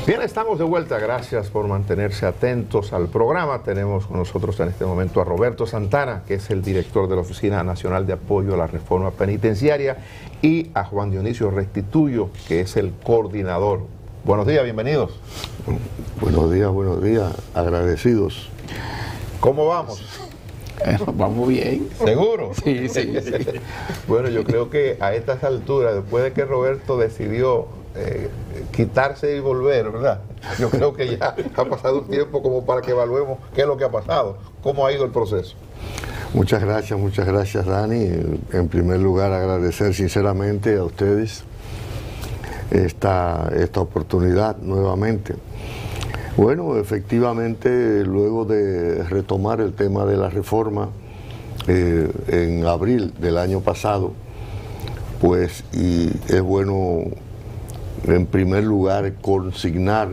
Bien, estamos de vuelta. Gracias por mantenerse atentos al programa. Tenemos con nosotros en este momento a Roberto Santana, que es el director de la Oficina Nacional de Apoyo a la Reforma Penitenciaria, y a Juan Dionisio Restituyo, que es el coordinador. Buenos días, bienvenidos. Buenos días, agradecidos. ¿Cómo vamos? Vamos bien. ¿Seguro? Sí. Bueno, yo creo que a estas alturas, después de que Roberto decidió quitarse y volver, ¿verdad? Yo creo que ya ha pasado un tiempo como para que evaluemos qué es lo que ha pasado, cómo ha ido el proceso. Muchas gracias, Dani. En primer lugar, agradecer sinceramente a ustedes esta oportunidad nuevamente. Bueno, efectivamente, luego de retomar el tema de la reforma en abril del año pasado, pues, y es bueno en primer lugar consignar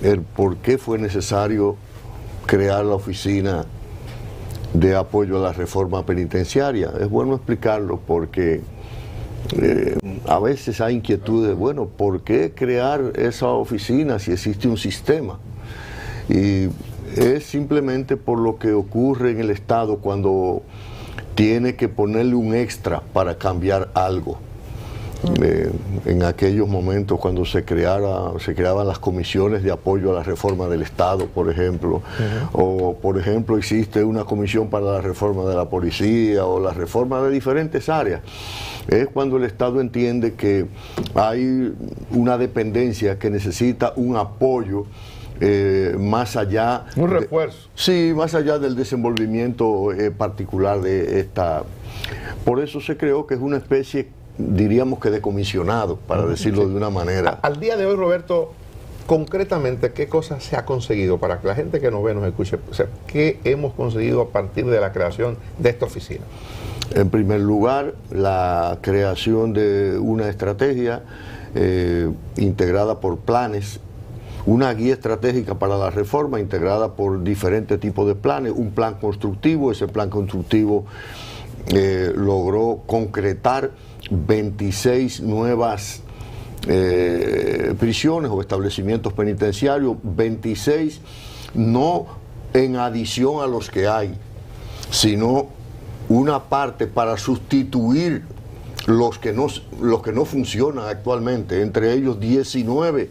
el por qué fue necesario crear la Oficina de Apoyo a la Reforma Penitenciaria. Es bueno explicarlo porque a veces hay inquietudes, bueno, ¿por qué crear esa oficina si existe un sistema? Y es simplemente por lo que ocurre en el Estado cuando tiene que ponerle un extra para cambiar algo. En aquellos momentos cuando se creaban las comisiones de apoyo a la reforma del Estado, por ejemplo, o por ejemplo existe una comisión para la reforma de la policía o la reforma de diferentes áreas. Es cuando el Estado entiende que hay una dependencia que necesita un apoyo más allá... Un refuerzo. Sí, más allá del desenvolvimiento particular de esta... Por eso se creó que es una especie, diríamos que de comisionado, para decirlo de una manera. Al día de hoy, Roberto, concretamente, ¿qué cosas se ha conseguido para que la gente que nos ve nos escuche? O sea, ¿qué hemos conseguido a partir de la creación de esta oficina? En primer lugar, la creación de una estrategia integrada por planes, una guía estratégica para la reforma integrada por diferentes tipos de planes, un plan constructivo. Ese plan constructivo logró concretar 26 nuevas prisiones o establecimientos penitenciarios, 26 no en adición a los que hay, sino una parte para sustituir los que no funcionan actualmente, entre ellos 19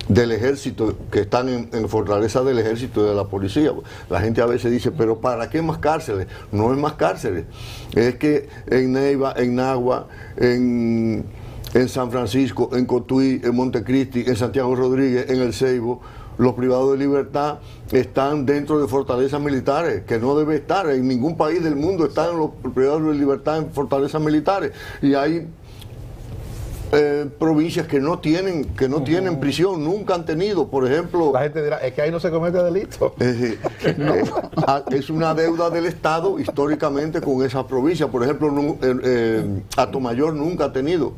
del ejército que están en fortaleza del ejército y de la policía. La gente a veces dice, pero ¿para qué más cárceles? No es más cárceles, es que en Neiva, en Nagua, en San Francisco, en Cotuí, en Montecristi, en Santiago Rodríguez, en El Ceibo, los privados de libertad están dentro de fortalezas militares, que no debe estar. En ningún país del mundo están los privados de libertad en fortalezas militares. Y hay provincias que no tienen prisión, nunca han tenido, por ejemplo... La gente dirá, es que ahí no se comete delito. Es una deuda del Estado históricamente con esa provincia. Por ejemplo, Atomayor nunca ha tenido,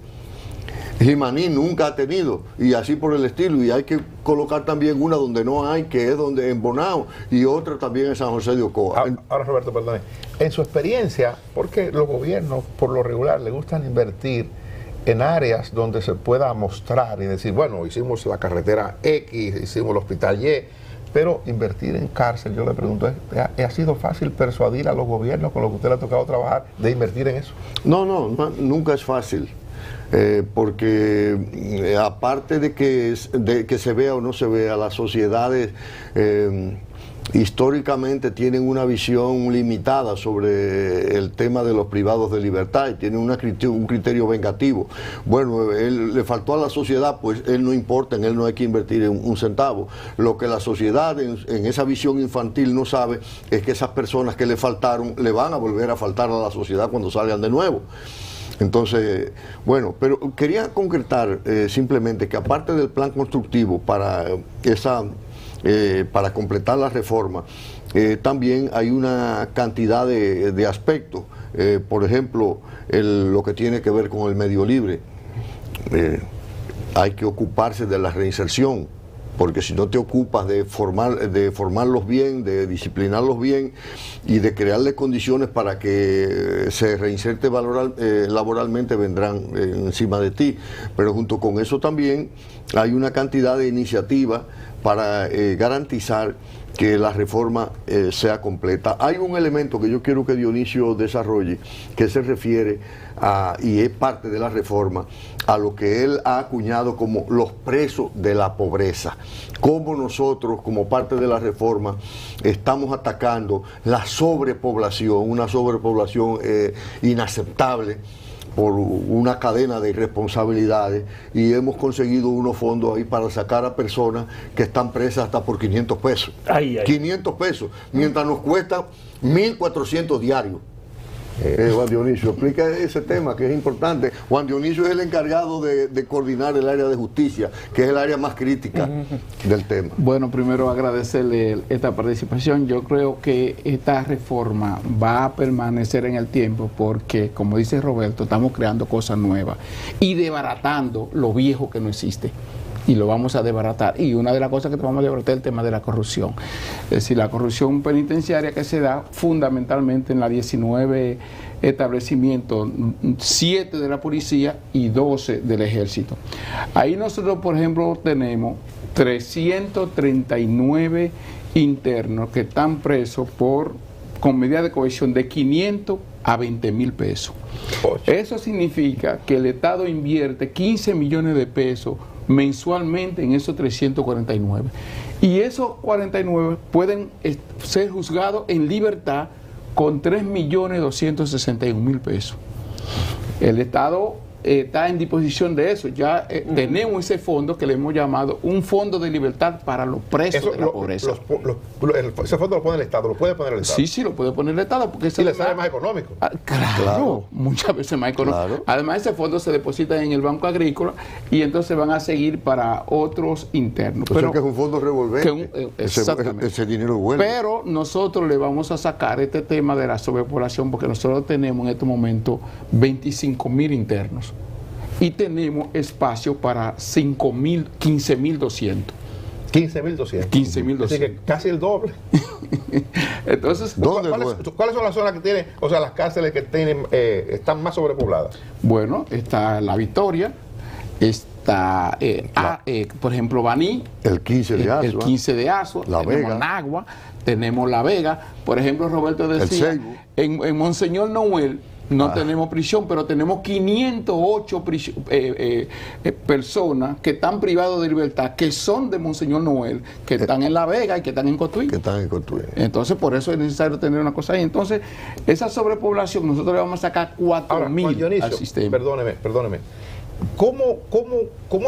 Jimaní nunca ha tenido, y así por el estilo. Y hay que colocar también una donde no hay, que es donde en Bonao, y otra también en San José de Ocoa. Ahora, Roberto, perdone, en su experiencia, porque los gobiernos por lo regular le gustan invertir en áreas donde se pueda mostrar y decir, bueno, hicimos la carretera X, hicimos el hospital Y, pero invertir en cárcel, yo le pregunto, ¿ha sido fácil persuadir a los gobiernos con los que usted le ha tocado trabajar de invertir en eso? No, nunca es fácil. Porque aparte de que se vea o no se vea, las sociedades históricamente tienen una visión limitada sobre el tema de los privados de libertad y tienen un criterio vengativo. Bueno, él le faltó a la sociedad, pues él no importa, en él no hay que invertir un centavo. Lo que la sociedad en esa visión infantil no sabe es que esas personas que le faltaron le van a volver a faltar a la sociedad cuando salgan de nuevo. Entonces, bueno, pero quería concretar simplemente que aparte del plan constructivo para completar la reforma, también hay una cantidad de aspectos. Por ejemplo, lo que tiene que ver con el medio libre. Hay que ocuparse de la reinserción. porque si no te ocupas de formarlos bien, de disciplinarlos bien y de crearles condiciones para que se reinserte laboralmente, vendrán encima de ti. Pero junto con eso también hay una cantidad de iniciativas para garantizar que la reforma sea completa. Hay un elemento que yo quiero que Dionisio desarrolle, que se refiere a, y es parte de la reforma, a lo que él ha acuñado como los presos de la pobreza. Cómo nosotros, como parte de la reforma, estamos atacando la sobrepoblación, una sobrepoblación inaceptable, por una cadena de irresponsabilidades, y hemos conseguido unos fondos ahí para sacar a personas que están presas hasta por 500 pesos. 500 pesos, mientras nos cuesta 1.400 diarios. Juan Dionisio, explica ese tema que es importante. Juan Dionisio es el encargado de coordinar el área de justicia, que es el área más crítica del tema. Bueno, primero agradecerle esta participación. Yo creo que esta reforma va a permanecer en el tiempo porque, como dice Roberto, estamos creando cosas nuevas y desbaratando lo viejo que no existe. Y lo vamos a desbaratar. Y una de las cosas que vamos a desbaratar es el tema de la corrupción. Es decir, la corrupción penitenciaria que se da fundamentalmente en las 19 establecimientos, 7 de la policía y 12 del ejército. Ahí nosotros, por ejemplo, tenemos 339 internos que están presos con medida de cohesión de 500 a 20.000 pesos. Eso significa que el Estado invierte 15 millones de pesos mensualmente en esos 349. Y esos 49 pueden ser juzgados en libertad con 3.261.000 pesos. El Estado está en disposición de eso. Ya tenemos ese fondo que le hemos llamado un fondo de libertad para los presos de la pobreza. Ese fondo lo pone el Estado, lo puede poner el Estado. Sí, sí, lo puede poner el Estado. Porque y le sale más económico. Claro, muchas veces más económico. Claro. Además, ese fondo se deposita en el Banco Agrícola y entonces van a seguir para otros internos. Pero que es un fondo revolvente. Exactamente. Ese dinero vuelve. Pero nosotros le vamos a sacar este tema de la sobrepoblación porque nosotros tenemos en este momento 25.000 internos. Y tenemos espacio para 15.200. 15.200. 15.200. Así que casi el doble. Entonces, ¿cuáles son las zonas que tienen, o sea, las cárceles que tienen, están más sobrepobladas? Bueno, está La Victoria, está, por ejemplo, Baní, el 15 de Asua, el 15 de Asua, La Vega, Nagua, tenemos La Vega, por ejemplo, Roberto decía, en Monseñor Noel no tenemos prisión, pero tenemos 508 personas que están privados de libertad, que son de Monseñor Noel, que están en La Vega y que están en Cotuí. Entonces, por eso es necesario tener una cosa ahí. Entonces, esa sobrepoblación, nosotros le vamos a sacar 4.000 al sistema. Perdóneme. ¿Cómo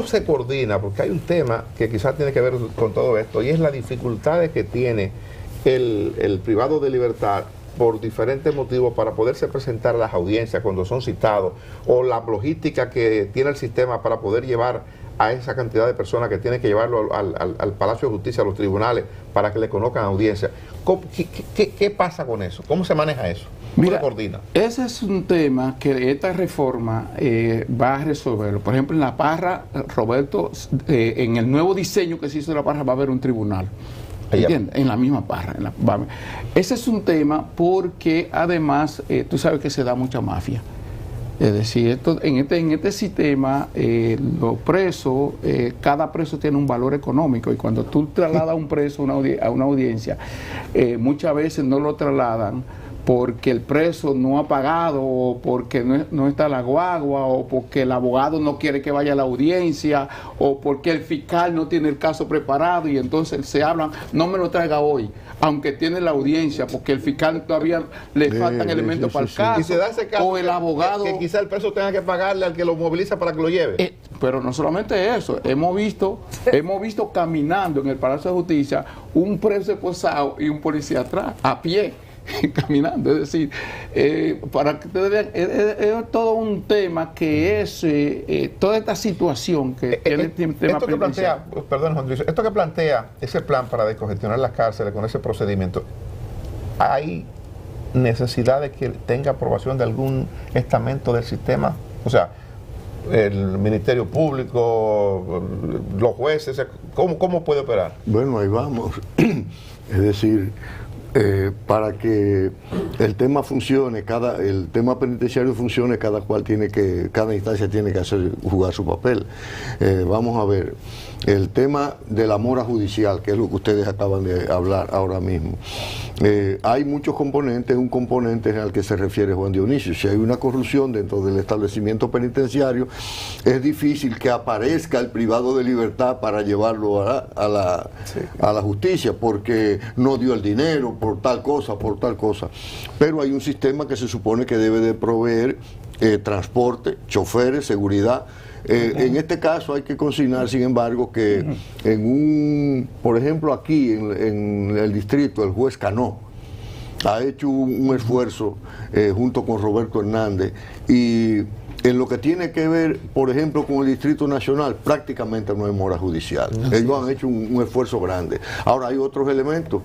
se coordina? Porque hay un tema que quizás tiene que ver con todo esto, y es las dificultades que tiene el privado de libertad por diferentes motivos para poderse presentar a las audiencias cuando son citados, o la logística que tiene el sistema para poder llevar a esa cantidad de personas que tienen que llevarlo al Palacio de Justicia, a los tribunales, para que le conozcan audiencia. ¿Qué pasa con eso? ¿Cómo se maneja eso? ¿Cómo se coordina? Ese es un tema que esta reforma va a resolverlo. Por ejemplo, en La Parra, Roberto, en el nuevo diseño que se hizo de La Parra va a haber un tribunal. ¿Entiendes? En la misma Parra. Ese es un tema porque además tú sabes que se da mucha mafia. Es decir, en este sistema los presos, cada preso tiene un valor económico, y cuando tú trasladas a un preso a una audiencia, muchas veces no lo trasladan porque el preso no ha pagado, o porque no está la guagua, o porque el abogado no quiere que vaya a la audiencia, o porque el fiscal no tiene el caso preparado, y entonces se hablan, no me lo traiga hoy, aunque tiene la audiencia, porque el fiscal todavía le faltan elementos para el caso, y se da ese caso, o el abogado... Que quizá el preso tenga que pagarle al que lo moviliza para que lo lleve. Pero no solamente eso, hemos visto caminando en el Palacio de Justicia un preso esposado y un policía atrás, a pie, caminando. Es decir, para que ustedes vean, es todo un tema que es toda esta situación que tiene el tema penitenciario. Perdón, Juan Luis, esto que plantea ese plan para descongestionar las cárceles con ese procedimiento, ¿hay necesidad de que tenga aprobación de algún estamento del sistema? O sea, el Ministerio Público, los jueces? ¿Cómo puede operar? Bueno, ahí vamos. Es decir, para que el tema funcione, el tema penitenciario funcione, cada instancia tiene que jugar su papel. Vamos a ver, el tema de la mora judicial, que es lo que ustedes acaban de hablar ahora mismo. Hay muchos componentes, un componente al que se refiere Juan Dionisio. Si hay una corrupción dentro del establecimiento penitenciario, es difícil que aparezca el privado de libertad para llevarlo a la justicia, porque no dio el dinero, por tal cosa. Pero hay un sistema que se supone que debe de proveer transporte, choferes, seguridad. En este caso hay que consignar, sin embargo, que por ejemplo aquí en el distrito, el juez Cano ha hecho un esfuerzo junto con Roberto Hernández, y en lo que tiene que ver, por ejemplo, con el Distrito Nacional, prácticamente no hay mora judicial. Ellos han hecho un esfuerzo grande. Ahora hay otros elementos,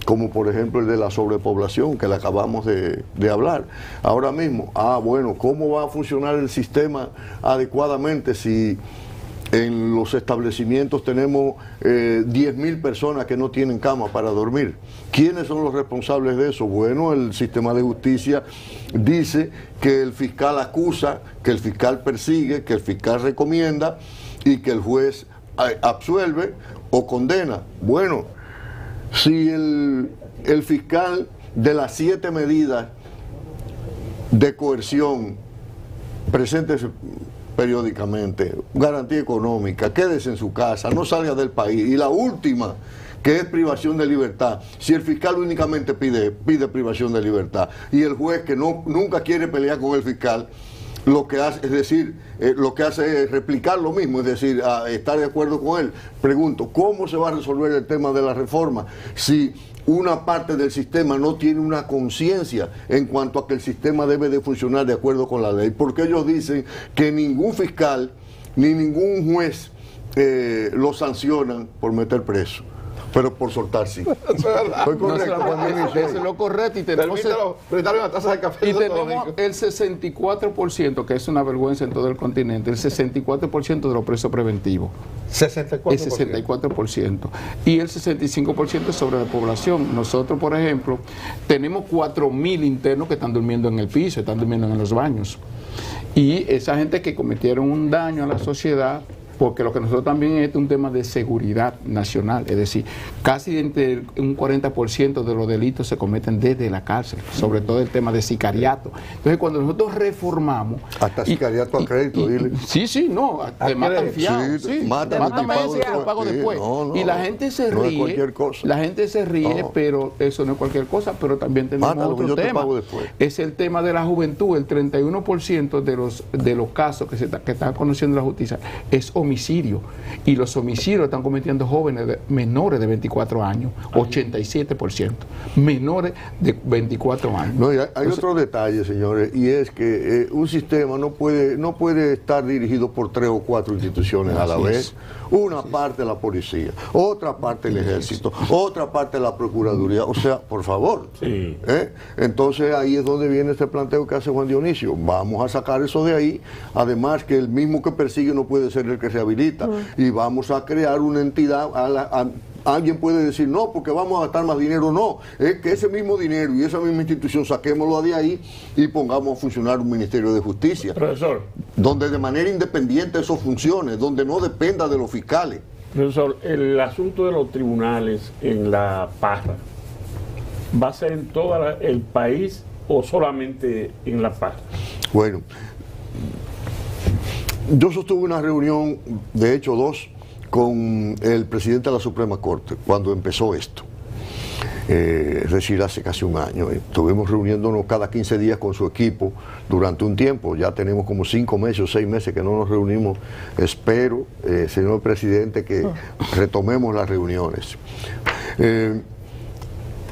como por ejemplo el de la sobrepoblación, que le acabamos de hablar. Ahora mismo, bueno, ¿cómo va a funcionar el sistema adecuadamente si en los establecimientos tenemos 10.000 personas que no tienen cama para dormir? ¿Quiénes son los responsables de eso? Bueno, el sistema de justicia dice que el fiscal acusa, que el fiscal persigue, que el fiscal recomienda y que el juez absuelve o condena. Bueno, si el fiscal de las 7 medidas de coerción presente periódicamente, garantía económica, quédese en su casa, no salga del país, y la última, que es privación de libertad, si el fiscal únicamente pide privación de libertad y el juez, que nunca quiere pelear con el fiscal, lo que hace, es decir, lo que hace es replicar lo mismo, es decir, estar de acuerdo con él. Pregunto, ¿cómo se va a resolver el tema de la reforma si una parte del sistema no tiene una conciencia en cuanto a que el sistema debe de funcionar de acuerdo con la ley? Porque ellos dicen que ningún fiscal ni ningún juez lo sancionan por meter preso, pero por soltar sí. Estoy correcto. Eso es lo correcto. Y tenemos una taza de café. Y tenemos el 64%, que es una vergüenza en todo el continente, el 64% de los presos preventivos. 64%. El 64%. Y el 65% es sobre la población. Nosotros, por ejemplo, tenemos 4.000 internos que están durmiendo en el piso, están durmiendo en los baños. Y esa gente que cometieron un daño a la sociedad, porque lo que nosotros también es un tema de seguridad nacional, es decir, casi entre un 40% de los delitos se cometen desde la cárcel, sobre todo el tema de sicariato. Entonces, cuando nosotros reformamos... Hasta sicariato a crédito, dile. Sí, no, te matan fiado, sí, mátame y pago después. Y la gente se ríe, es cualquier cosa. La gente se ríe, pero eso no es cualquier cosa, pero también tenemos otro tema. Es el tema de la juventud. El 31% de los casos que están conociendo la justicia es homicidio, y los homicidios están cometiendo jóvenes menores de 24 años, 87%, menores de 24 años. No, hay otro detalle, señores, y es que un sistema no puede estar dirigido por 3 o 4 instituciones a la vez. Una parte la policía, otra parte el ejército, otra parte la procuraduría, o sea, por favor. Sí. Entonces ahí es donde viene este planteo que hace Juan Dionisio. Vamos a sacar eso de ahí, además que el mismo que persigue no puede ser el que rehabilita, y vamos a crear una entidad. Alguien puede decir, no, porque vamos a gastar más dinero. No, es que ese mismo dinero y esa misma institución saquémoslo de ahí y pongamos a funcionar un Ministerio de Justicia. Profesor. Donde de manera independiente eso funcione, donde no dependa de los fiscales. Profesor, el asunto de los tribunales en La Parra, ¿va a ser en todo el país o solamente en La Parra? Bueno, yo sostuve una reunión, de hecho 2, con el presidente de la Suprema Corte cuando empezó esto, es decir, hace casi un año. Estuvimos reuniéndonos cada 15 días con su equipo durante un tiempo. Ya tenemos como 5 meses o 6 meses que no nos reunimos. Espero, señor presidente, que retomemos las reuniones.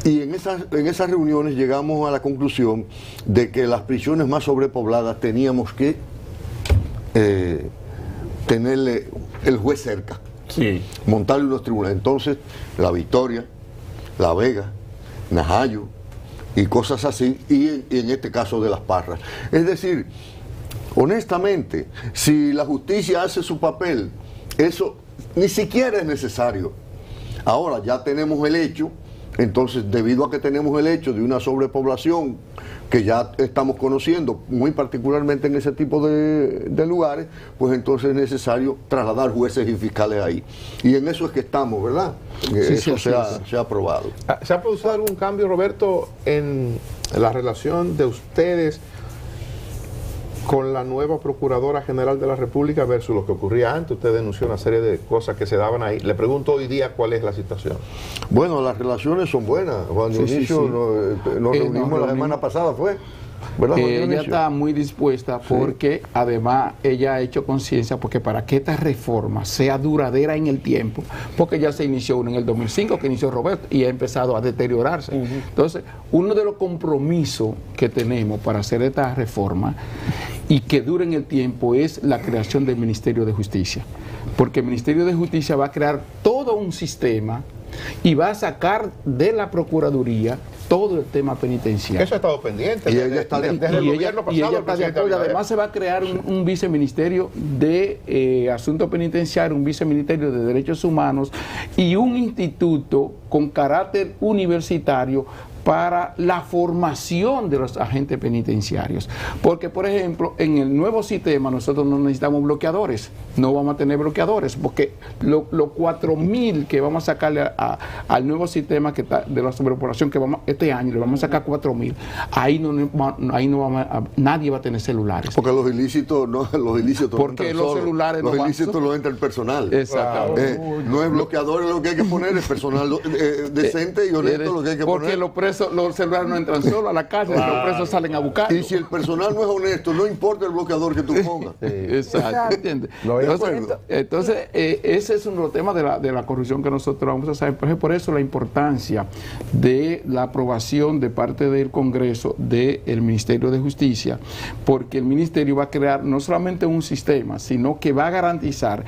Y en esas reuniones llegamos a la conclusión de que las prisiones más sobrepobladas teníamos que tenerle el juez cerca, sí, montarle unos tribunales. Entonces, La Victoria, La Vega, Najayo y cosas así, y en este caso de Las Parras. Es decir, honestamente, si la justicia hace su papel, eso ni siquiera es necesario. Ahora ya tenemos el hecho, entonces debido a que tenemos el hecho de una sobrepoblación que ya estamos conociendo, muy particularmente en ese tipo de lugares, pues entonces es necesario trasladar jueces y fiscales ahí. Y en eso es que estamos, ¿verdad? Sí, eso sí, se ha aprobado. ¿Se ha producido algún cambio, Roberto, en la relación de ustedes con la nueva Procuradora General de la República versus lo que ocurría antes? Usted denunció una serie de cosas que se daban ahí. Le pregunto hoy día cuál es la situación. Bueno, las relaciones son buenas. Juan Dionisio, nos reunimos la semana pasada, ¿fue? ¿Verdad, Juan Ella Dionisio? está muy dispuesta porque además ella ha hecho conciencia porque para que esta reforma sea duradera en el tiempo, porque ya se inició uno en el 2005 que inició Roberto y ha empezado a deteriorarse. Entonces, uno de los compromisos que tenemos para hacer esta reforma y que dure en el tiempo es la creación del Ministerio de Justicia, porque el Ministerio de Justicia va a crear todo un sistema y va a sacar de la Procuraduría todo el tema penitenciario. Eso ha estado pendiente Y desde, ella está de- desde el y gobierno ella pasado. del está de presidente acuerdo. Abinader. Además se va a crear un viceministerio de asuntos penitenciarios, un viceministerio de derechos humanos y un instituto con carácter universitario para la formación de los agentes penitenciarios. Porque, por ejemplo, en el nuevo sistema nosotros no necesitamos bloqueadores, no vamos a tener bloqueadores, porque los 4.000 que vamos a sacarle al nuevo sistema que está de la sobrepoblación que vamos este año, le vamos a sacar 4.000, ahí no vamos nadie va a tener celulares. Porque los ilícitos no Porque entran los solos. celulares los no van ilícitos solos. lo entra el personal. Exactamente. No es bloqueador lo que hay que poner, es personal decente y honesto lo que hay que Porque poner. los celulares no entran solos a la cárcel, los presos salen a buscar. Y si el personal no es honesto, no importa el bloqueador que tú pongas. Exacto, ¿entiendes? Lo de Entonces, acuerdo. ese es uno de los temas de la corrupción que nosotros vamos a saber. Por eso la importancia de la aprobación de parte del Congreso del Ministerio de Justicia, porque el Ministerio va a crear no solamente un sistema, sino que va a garantizar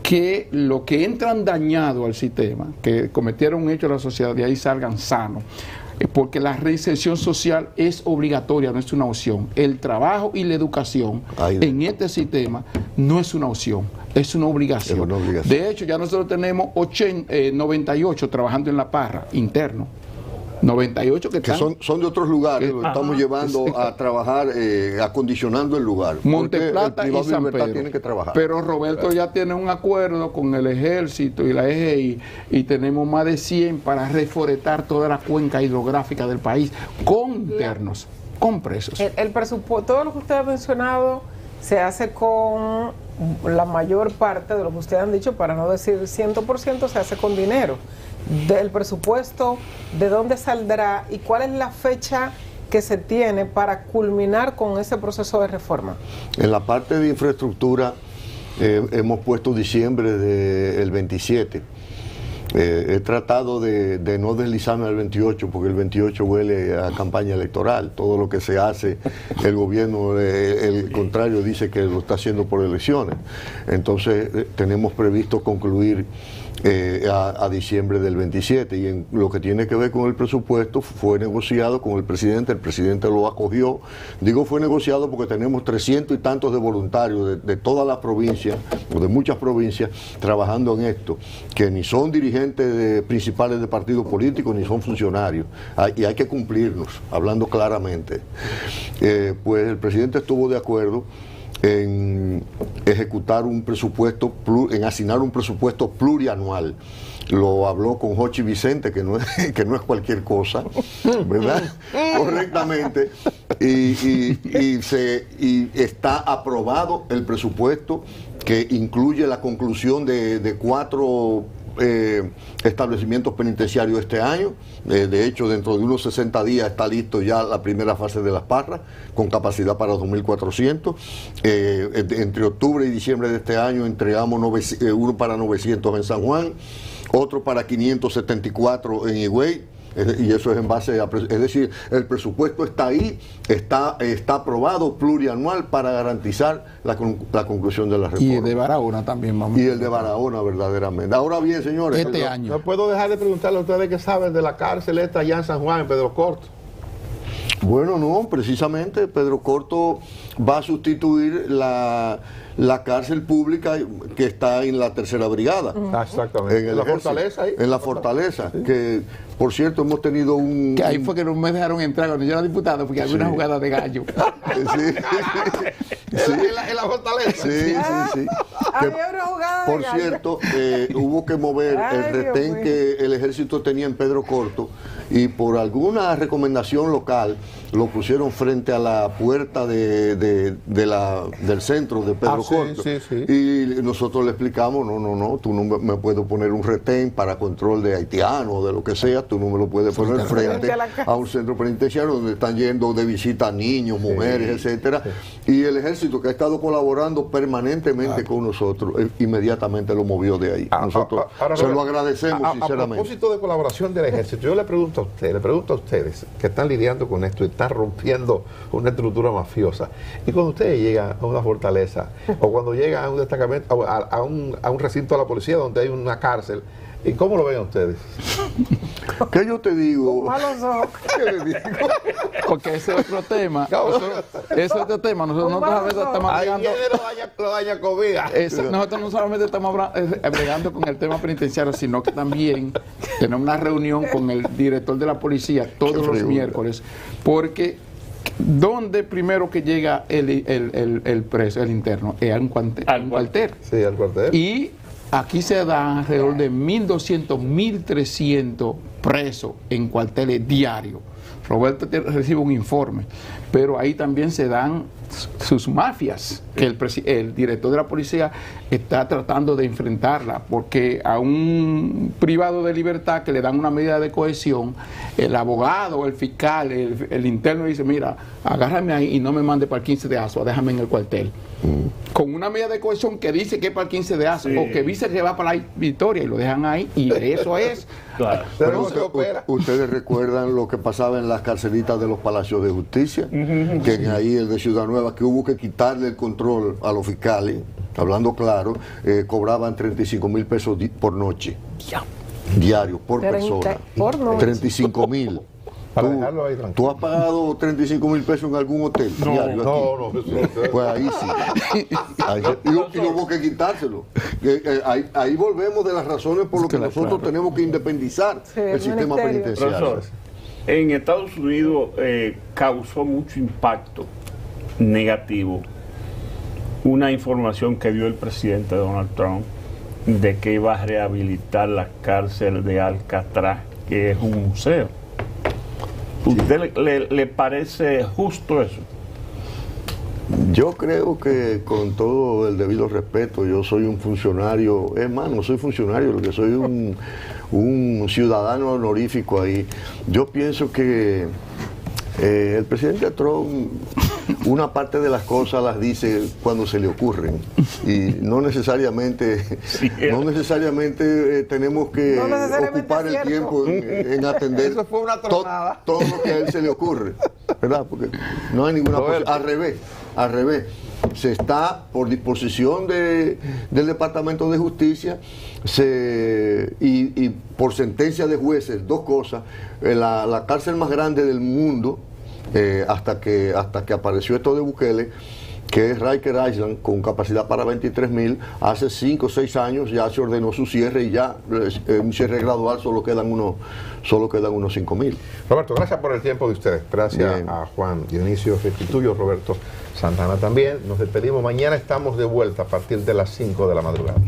que los que entran dañados al sistema, que cometieron un hecho en la sociedad, de ahí salgan sanos. Porque la reinserción social es obligatoria, no es una opción. El trabajo y la educación en este sistema no es una opción, es una obligación. Es una obligación. De hecho, ya nosotros tenemos 98 trabajando en La Parra, interno. 98 que Que están. son de otros lugares, lo estamos llevando a trabajar, acondicionando el lugar. Monteplata y San Pedro. Tiene que trabajar. Pero Roberto ya tiene un acuerdo con el Ejército y la EGI y tenemos más de 100 para reforestar toda la cuenca hidrográfica del país con internos, con presos. El presupuesto, todo lo que usted ha mencionado se hace con la mayor parte de lo que ustedes han dicho, para no decir 100%, se hace con dinero. Del presupuesto, ¿de dónde saldrá y cuál es la fecha que se tiene para culminar con ese proceso de reforma? En la parte de infraestructura hemos puesto diciembre del 27. He tratado de no deslizarme al 28 porque el 28 huele a campaña electoral. Todo lo que se hace, el gobierno, el contrario, dice que lo está haciendo por elecciones. Entonces tenemos previsto concluir a diciembre del 27, y en lo que tiene que ver con el presupuesto fue negociado con el presidente lo acogió. Digo fue negociado porque tenemos 300 y tantos de voluntarios de todas las provincias, o de muchas provincias, trabajando en esto, que ni son dirigentes principales de partidos políticos ni son funcionarios, y hay que cumplirnos, hablando claramente. Pues el presidente estuvo de acuerdo en ejecutar un presupuesto, en asignar un presupuesto plurianual. Lo habló con Jochi Vicente, que no es cualquier cosa, ¿verdad? Correctamente. Y está aprobado el presupuesto, que incluye la conclusión de 4 establecimientos penitenciarios este año. De hecho, dentro de unos 60 días está listo ya la primera fase de Las Parras, con capacidad para 2.400. Entre octubre y diciembre de este año entregamos uno para 900 en San Juan, otro para 574 en Higüey. Y eso es en base a, es decir, el presupuesto está ahí, está aprobado plurianual para garantizar la conclusión de la reforma. Y el de Barahona también, vamos. Y el de Barahona, verdaderamente. Ahora bien, señores, este año. No puedo dejar de preguntarle a ustedes qué saben de la cárcel esta allá en San Juan, en Pedro Corto. Bueno, no, precisamente Pedro Corto va a sustituir la cárcel pública que está en la 3ª Brigada. Exactamente. En la Fortaleza ahí. En la Fortaleza, sí. Que por cierto hemos tenido un... Que ahí fue que no me dejaron entrar cuando yo era diputado porque había una jugada de gallo. Sí. En la Fortaleza. Sí. Había una jugada por de gallo. cierto, hubo que mover el retén que el ejército tenía en Pedro Corto y por alguna recomendación local lo pusieron frente a la puerta del centro de Pedro Corto. Sí. Y nosotros le explicamos, no, tú no me puedes poner un retén para control de haitianos o de lo que sea, tú no me lo puedes poner frente a un centro penitenciario donde están yendo de visita niños, mujeres, etcétera. Y el ejército, que ha estado colaborando permanentemente con nosotros, inmediatamente lo movió de ahí. Nosotros se lo agradecemos sinceramente. A propósito de colaboración del ejército, yo le pregunto a ustedes que están lidiando con esto y están rompiendo una estructura mafiosa, y cuando ustedes llegan a una fortaleza o cuando llegan a un destacamento, a un recinto de la policía donde hay una cárcel, ¿y cómo lo ven ustedes? ¿Qué yo te digo? Malos ojos. ¿Qué le digo? Porque ese es otro tema. Ese es otro tema. Nosotros no solamente estamos Ahí hablando... viene lo daña comida. Nosotros no solamente estamos bregando con el tema penitenciario, sino que también tenemos una reunión con el director de la policía todos los miércoles, porque donde primero que llega el preso, el interno, es a un cuartel. Sí, al cuartel. Y aquí se dan alrededor de 1.200, 1.300 presos en cuarteles diarios. Roberto recibe un informe, pero ahí también se dan sus mafias, que el director de la policía está tratando de enfrentarla, porque a un privado de libertad que le dan una medida de cohesión, el abogado, el fiscal, el interno dice, mira, agárrame ahí y no me mande para el 15 de Asua, déjame en el cuartel. Con una medida de cohesión que dice que es para el 15 de Asua, o que dice que va para la Victoria, y lo dejan ahí, y eso es. Claro. Pero ustedes recuerdan lo que pasaba en las carcelitas de los palacios de justicia, que ahí el de Ciudad Nueva, que hubo que quitarle el control a los fiscales, hablando claro, cobraban 35,000 pesos por noche, diarios, por persona. Por noche. 35,000. Para dejarlo ahí tranquilo. ¿Tú has pagado 35,000 pesos en algún hotel diario aquí? No. Pues ahí sí. Y no hubo que quitárselo. Ahí volvemos de las razones por las que nosotros tenemos que independizar el sistema penitenciario. Profesor, en Estados Unidos causó mucho impacto negativo una información que dio el presidente Donald Trump de que iba a rehabilitar la cárcel de Alcatraz, que es un museo. ¿Usted le parece justo eso? Yo creo que, con todo el debido respeto, yo soy un funcionario, es más, no soy funcionario, lo que soy un ciudadano honorífico ahí. Yo pienso que el presidente Trump, una parte de las cosas las dice cuando se le ocurren, y no necesariamente tenemos que ocupar el tiempo en atender todo lo que a él se le ocurre, ¿verdad? Porque no hay ninguna posibilidad. Al revés, se está, por disposición del Departamento de Justicia y por sentencia de jueces, dos cosas: la cárcel más grande del mundo, hasta que apareció esto de Bukele, que es Rikers Island, con capacidad para 23,000, hace 5 o 6 años ya se ordenó su cierre, y ya un cierre gradual, solo quedan unos 5,000. Roberto, gracias por el tiempo de ustedes. Gracias. Bien. A Juan Dionisio Restituyo, Roberto Santana también. Nos despedimos. Mañana estamos de vuelta a partir de las 5 de la madrugada.